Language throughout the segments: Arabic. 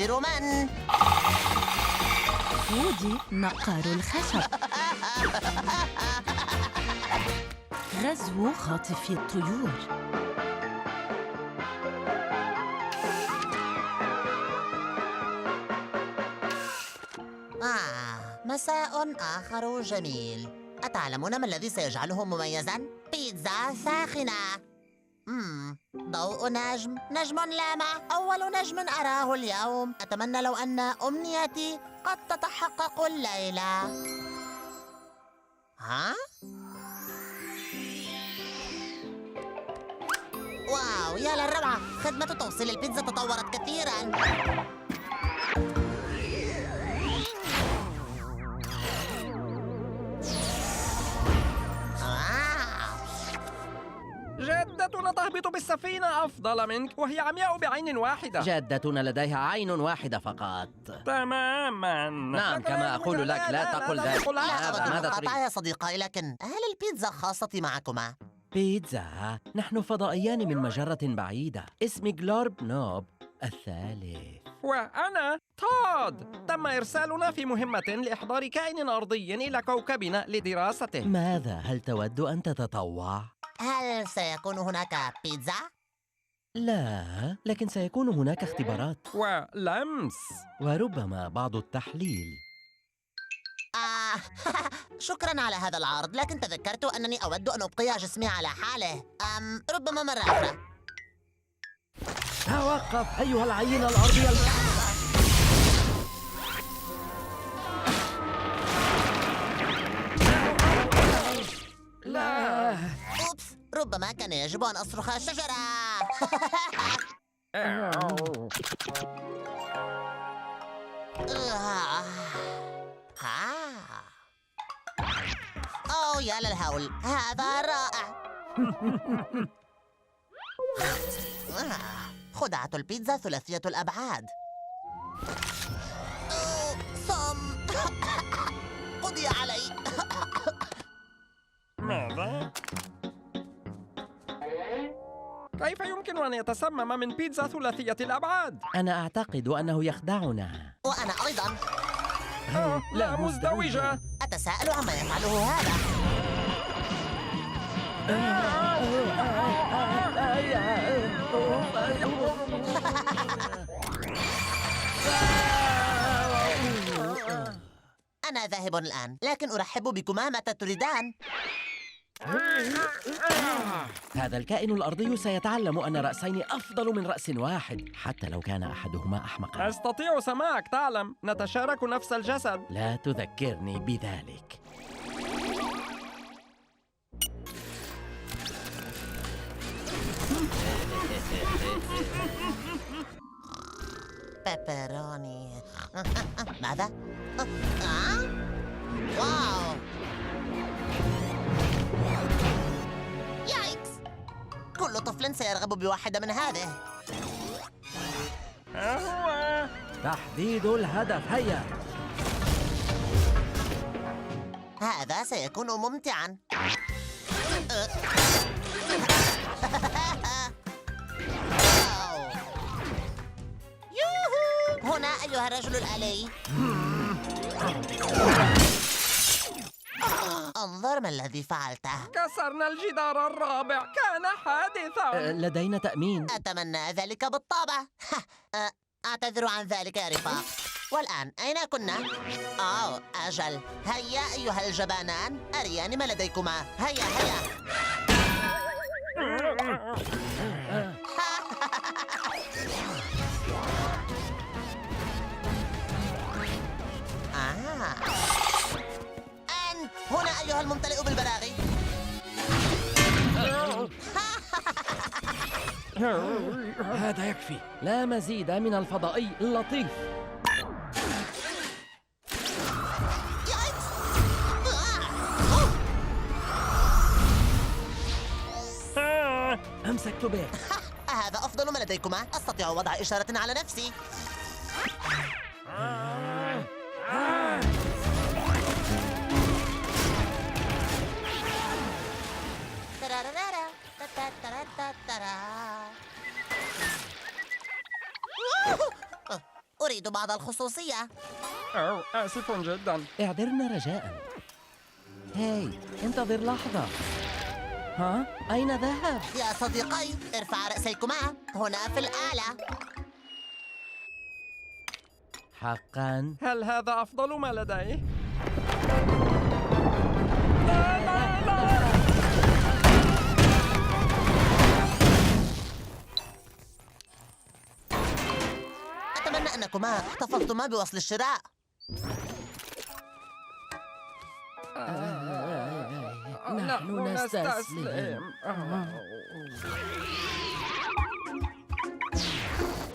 ينذر من؟ وودي نقار الخشب. غزو خاطفي الطيور. مساء آخر جميل. أتعلمون ما الذي سيجعله مميزاً؟ بيتزا ساخنة. ضوء نجم لامع، أول نجم أراه اليوم. أتمنى لو أن أمنيتي قد تتحقق الليلة. ها؟ واو، يا للروعة! خدمة توصيل البيتزا تطورت كثيراً. جدتنا تهبط بالسفينة أفضل منك، وهي عمياء بعين واحدة. جدتنا لديها عين واحدة فقط. تماما. نعم، كما أقول لك لا تقل ذلك. لا أبداً ماذا تريد؟ يا صديقي، لكن هل البيتزا خاصة معكما؟ بيتزا؟ نحن فضائيان من مجرة بعيدة. اسمي جلورب نوب الثالث. وأنا تود. تم إرسالنا في مهمة لإحضار كائن أرضي إلى كوكبنا لدراسته. ماذا؟ هل تود أن تتطوع؟ هل سيكون هناك بيتزا؟ لا، لكن سيكون هناك اختبارات ولمس وربما بعض التحليل. شكراً على هذا العرض، لكن تذكرت أنني أود أن أبقي جسمي على حاله. ربما مرة أخرى. توقف أيها العينة الأرضية الكاملة. لا. أوبس، ربما كان يجب أن أصرخ شجرة. أوه يا للهول، هذا رائع. خدعة البيتزا ثلاثية الأبعاد. صم. قضي علي. ماذا؟ كيف يمكن أن يتسمم من بيتزا ثلاثية الأبعاد؟ أنا أعتقد أنه يخدعنا. وأنا أيضاً. لا مزدوجة. أتساءل عما يفعله هذا. أنا ذاهب الآن، لكن أرحب بكما متى تريدان. هذا الكائن الأرضي سيتعلم أن رأسين أفضل من رأس واحد، حتى لو كان أحدهما أحمقا. أستطيع سماعك، تعلم نتشارك نفس الجسد. لا تذكرني بذلك. بيبروني. ماذا؟ واو! يايكس! كل طفل سيرغب بواحدة من هذه. هو تحديد الهدف، هيا. هذا سيكون ممتعاً. يوهو! هنا أيها الرجل الآلي. انظر ما الذي فعلته. كسرنا الجدار الرابع، كان حادثاً. لدينا تأمين. أتمنى ذلك بالطبع. أعتذر عن ذلك يا رفاق. والآن أين كنا؟ أجل. هيا أيها الجبانان، أرياني ما لديكما. هيا هيا. أنت هنا أيها الممتلئ بالبراغي. هذا يكفي. لا مزيد من الفضائي اللطيف. أمسكت به. هذا أفضل ما لديكما. أستطيع وضع إشارة على نفسي. أريد بعض الخصوصية. أو آسف جدا. اعذرنا رجاء. هاي، انتظر لحظة. ها؟ أين ذهب؟ يا صديقي، ارفع رأسيكما هنا في الأعلى. حقا؟ هل هذا أفضل ما لديه؟ أتمنى أنكما احتفظتما بوصل الشراء. نحن نستسلم.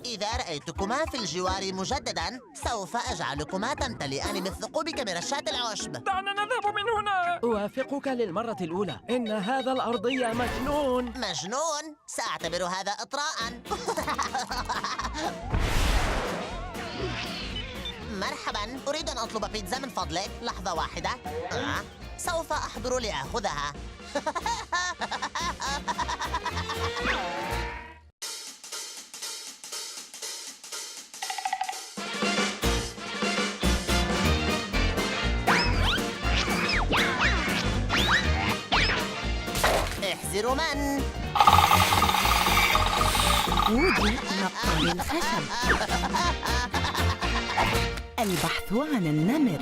إذا رأيتكما في الجوار مجددا سوف أجعلكما تمتلئان من ثقوب كمرشاة العشب. دعنا نذهب من هنا. أوافقك للمرة الأولى. إن هذا الأرضي مجنون. مجنون؟ سأعتبر هذا إطراء. مرحبا، أريد أن أطلب بيتزا من فضلك. لحظة واحدة. سوف أحضر لآخذها. احذروا من؟ وودي نقر الخشب. البحث عن النمر.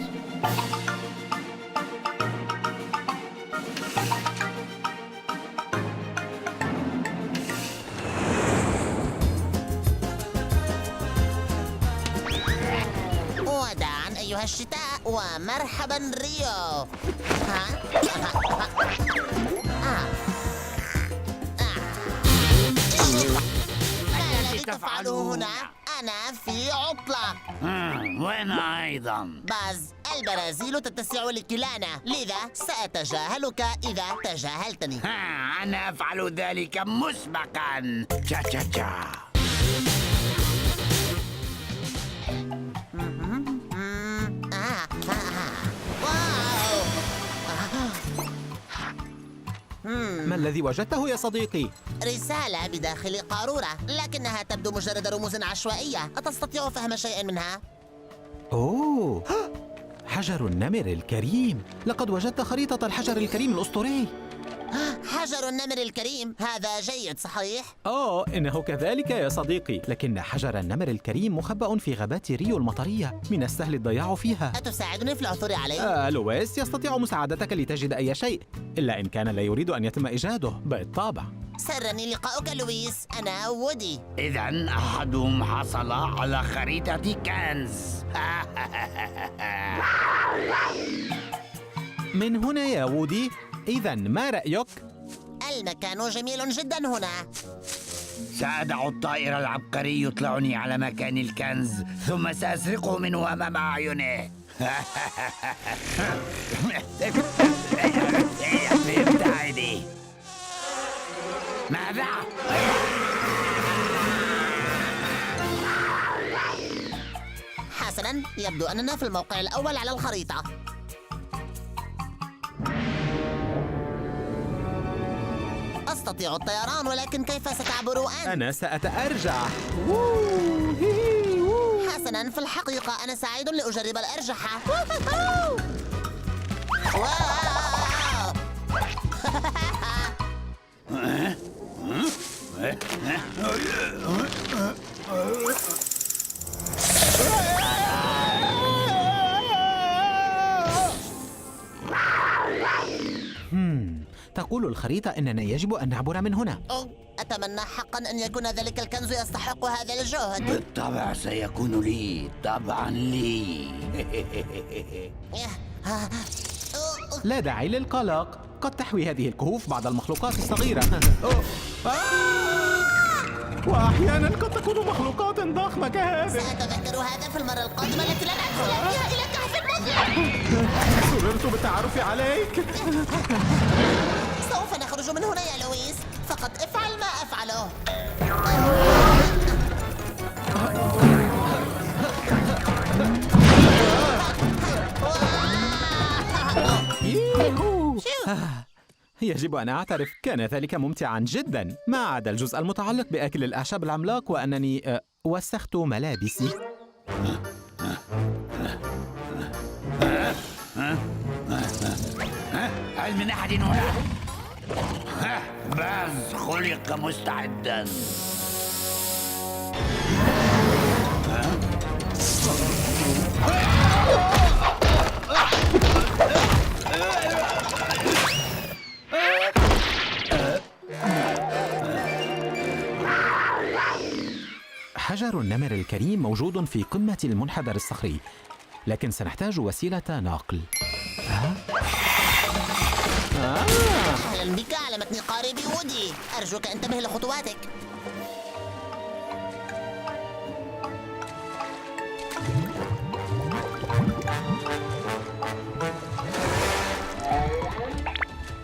وداعا أيها الشتاء ومرحبا ريو. ما الذي تفعله هنا؟ أنا في عطلة. وأنا أيضا. باز، البرازيل تتسع لكلانا، لذا سأتجاهلك إذا تجاهلتني. أنا أفعل ذلك مسبقا. تشا تشا تشا. واو. ما الذي وجدته يا صديقي؟ رسالة بداخل قارورة، لكنها تبدو مجرد رموز عشوائية. أتستطيع فهم شيئا منها؟ أوه، حجر النمر الكريم. لقد وجدت خريطة الحجر الكريم الأسطوري. حجر النمر الكريم، هذا جيد صحيح؟ إنه كذلك يا صديقي، لكن حجر النمر الكريم مخبأ في غابات ريو المطرية، من السهل الضياع فيها. أتساعدني في العثور عليه؟ لويس يستطيع مساعدتك لتجد أي شيء، إلا إن كان لا يريد أن يتم إيجاده بالطبع. سرني لقاؤك لويس، أنا وودي. إذا أحدهم حصل على خريطة كنز. من هنا يا وودي، إذا ما رأيك؟ المكان جميل جدا هنا. سأدع الطائر العبقري يطلعني على مكان الكنز، ثم سأسرقه منه أمام أعينه. ابتعدي. ماذا؟ حسنا، يبدو أننا في الموقع الأول على الخريطة. أستطيع الطيران، ولكن كيف ستعبر أنت؟ أنا سأتأرجح. حسنا، في الحقيقة أنا سعيد لأجرب الأرجحة. واو! تقول الخريطة أننا يجب أن نعبر من هنا. أتمنى حقا أن يكون ذلك الكنز يستحق هذا الجهد. بالطبع سيكون لي، طبعا لي. لا داعي للقلق، قد تحوي هذه الكهوف بعض المخلوقات الصغيرة. وأحيانا قد تكون مخلوقات ضخمة كهذه. سأتذكر هذا في المرة القادمة التي لن أدخل فيها إلى كهف مظلم. سررت بالتعرف عليك. سوف نخرج من هنا يا لويس، فقط افعل ما أفعله. يجب أن أعترف، كان ذلك ممتعا جدا، ما عدا الجزء المتعلق بأكل الأعشاب العملاق وأنني وسخت ملابسي. هل من أحد هنا؟ باز خلق مستعدا. حجر النمر الكريم موجود في قمة المنحدر الصخري، لكن سنحتاج وسيلة نقل. أهلا بك على متن قاربي وودي. أرجوك انتبه لخطواتك.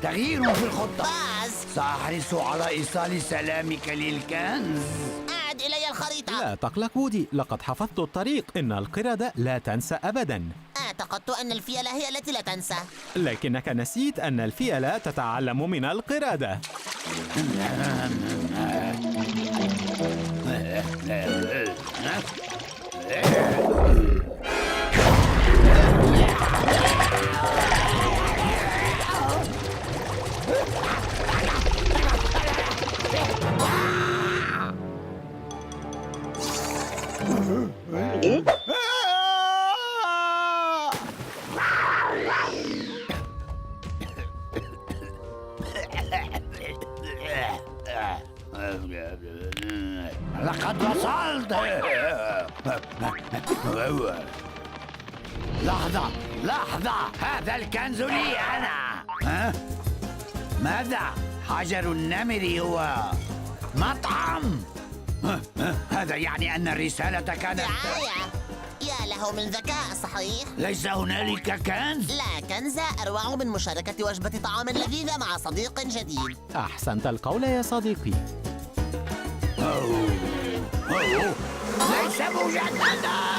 تغيير في الخطة. باز، سأحرص على إيصال سلامك للكنز. أعد إلي الخريطة. لا تقلق وودي، لقد حفظت الطريق. إن القردة لا تنسى أبدا. اعتقدت أن الفيلة هي التي لا تنسى. لكنك نسيت أن الفيلة تتعلم من القردة. لقد وصلت. لحظة لحظة، هذا الكنز لي أنا. ها؟ ماذا؟ حجر النمر هو مطعم. هذا يعني أن الرسالة كانت دعاية. يا له من ذكاء، صحيح؟ ليس هنالك كنز. لا كنز أروع من مشاركة وجبة طعام لذيذة مع صديق جديد. أحسنت القول يا صديقي. ليس مجددا.